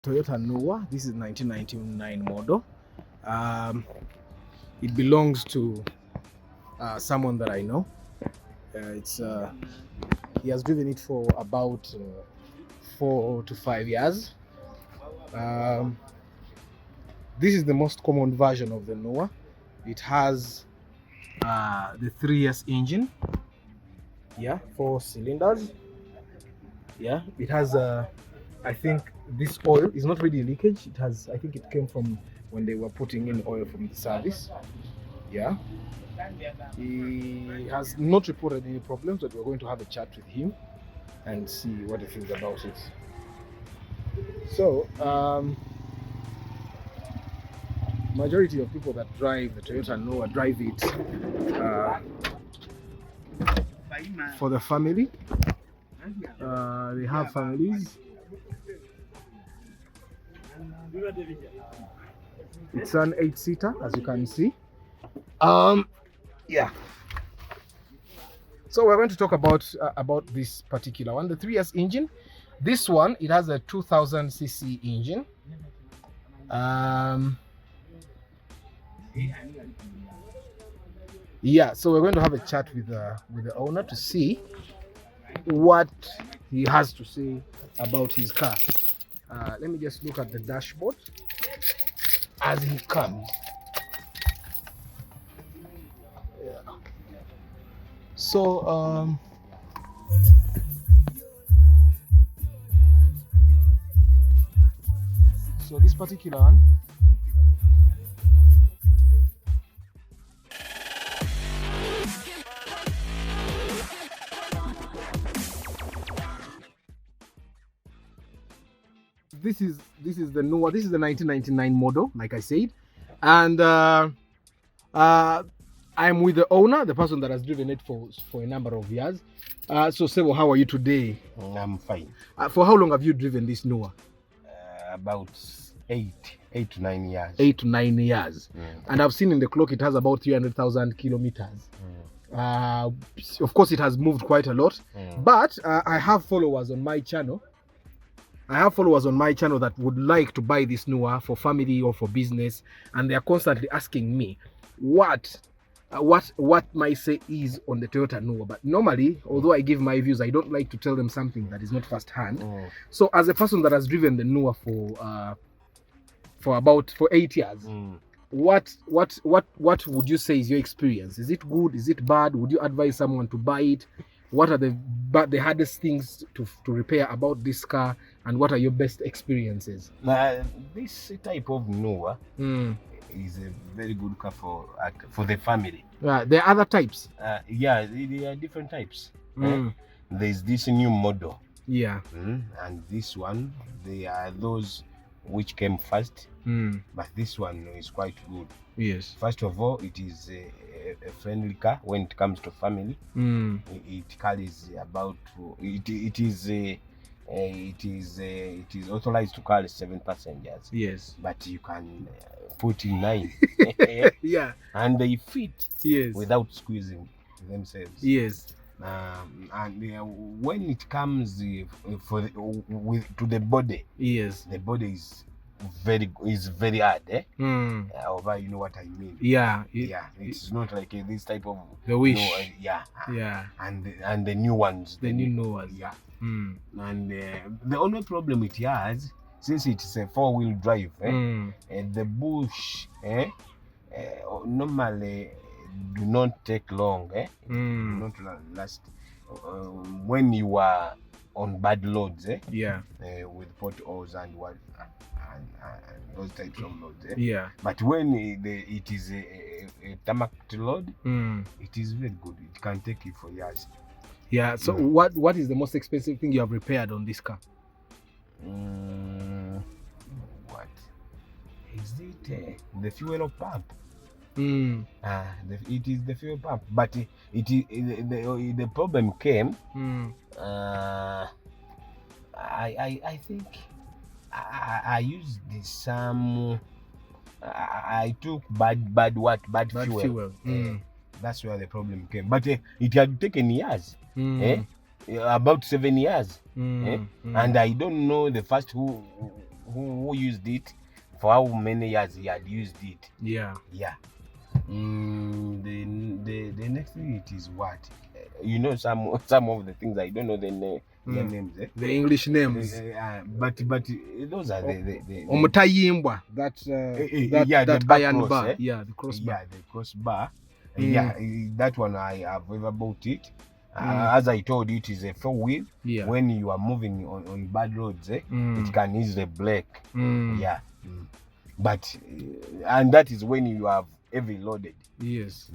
Toyota Noah. This is 1999 model. It belongs to someone that I know. He has driven it for about 4 to 5 years. This is the most common version of the Noah. It has the 3S engine. Yeah, 4 cylinders. Yeah, it has I think this oil is not really leakage. It has, I think it came from when they were putting in oil from the service. Yeah, he has not reported any problems, but we're going to have a chat with him and see what he thinks about it. So majority of people that drive the Toyota Noah drive it for the family. They have families. It's an 8-seater, as you can see. Yeah. So we're going to talk about this particular one, the 3S engine. This one, it has a 2000cc engine. Yeah, so we're going to have a chat with the owner to see what he has to say about his car. Let me just look at the dashboard as he comes. Yeah. So so this particular one, this is the Noah. This is the 1999 model, like I said, and I'm with the owner, the person that has driven it for a number of years. So Sebo, how are you today? I'm fine. For how long have you driven this Noah? About 8 to 9 years. 8 to 9 years. And I've seen in the clock it has about 300,000 kilometers. Of course, it has moved quite a lot. But I have followers on my channel. That would like to buy this Noah for family or for business, and they are constantly asking me what my say is on the Toyota Noah. But normally, although I give my views, I don't like to tell them something that is not first hand. So as a person that has driven the Noah for 8 years, what would you say is your experience? Is it good? Is it bad? Would you advise someone to buy it? What are the hardest things to repair about this car, and what are your best experiences? This type of Noah is a very good car for the family. There are other types. Yeah, there are different types. There's this new model. Yeah. And this one, they are those which came first. But this one is quite good. Yes. First of all, it is a friendly car when it comes to family. It carries about it is authorized to carry 7 passengers. Yes. But you can put in 9. Yeah. And they fit. Yes. Without squeezing themselves. Yes. And when it comes to the body. Yes. The body is very hard, over, you know what I mean. Yeah. It's not like this type of the Wish. Yeah. And the new ones. The new Noahs. Yeah. And the only problem it has, since it's a 4-wheel drive, the bush normally do not take long, do not last when you are on bad loads, with potholes and what and those types of loads. Yeah. But when it is a tarmac load, it is very good. It can take you for years. Yeah. So what is the most expensive thing you have repaired on this car? What is it? The fuel pump. It is the fuel pump, but the problem came. I think I used some. I took bad fuel. That's where the problem came. But it had taken years. About 7 years. And I don't know the first who used it, for how many years he had used it. Yeah. Yeah. The next thing it is what? You know, some of the things I don't know their names. The English names. But those are the Omutayimbwa. That yeah, that the back iron cross, bar. Yeah, the crossbar. Yeah, the crossbar. Yeah, that one I have ever bought it. As I told you, it is a 4-wheel. Yeah. When you are moving on bad roads, it can easily break. Yeah. But and that is when you have heavy loaded. Yes.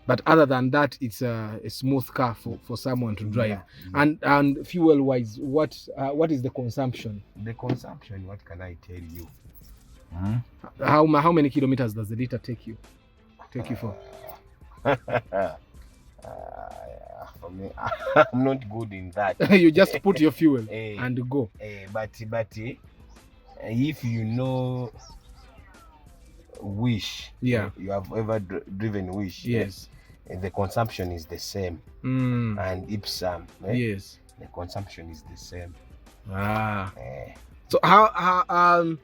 But other than that, it's a smooth car for someone to drive. Yeah. And fuel wise, what is the consumption? The consumption, what can I tell you? How many kilometers does the liter take you for? For me, I'm not good in that. You just put your fuel and go. But if you know Wish, yeah, you have ever driven Wish, yes, the consumption is the same. And Ipsam, yes, the consumption is the same. So how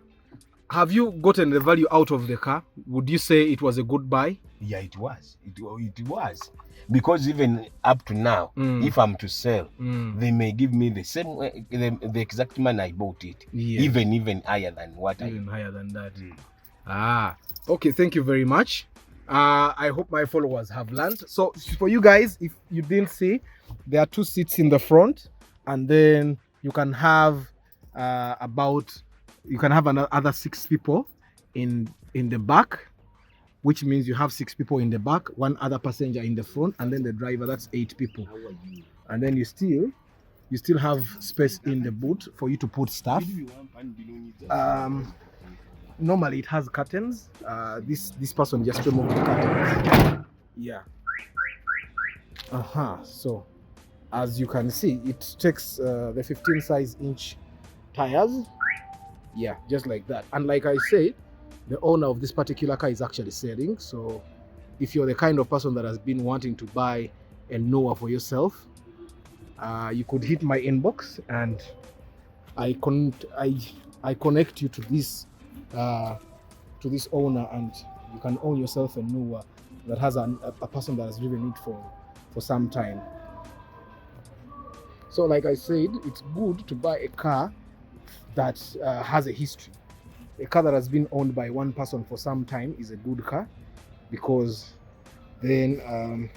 have you gotten the value out of the car? Would you say it was a good buy? Yeah, it was. It was. Because even up to now, if I'm to sell, they may give me the same, the exact man I bought it. Yes. Even higher than what higher than that. Okay, thank you very much. I hope my followers have learned. So for you guys, if you didn't see, there are 2 seats in the front, and then you can have another 6 people in the back, which means you have 6 people in the back, 1 other passenger in the front, and then the driver. That's 8 people. And then you still have space in the boot for you to put stuff. Normally it has curtains. This person just removed the curtains. Yeah. So as you can see, it takes the 15 size inch tires. Yeah, just like that. And like I said, the owner of this particular car is actually selling. So if you're the kind of person that has been wanting to buy a Noah for yourself, you could hit my inbox and I connect you to this owner, and you can own yourself a Noah that has a person that has driven it for some time. So like I said, it's good to buy a car that has a history. A car that has been owned by one person for some time is a good car, because then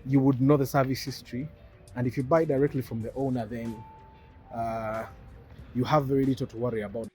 you would know the service history, and if you buy directly from the owner, then you have very little to worry about.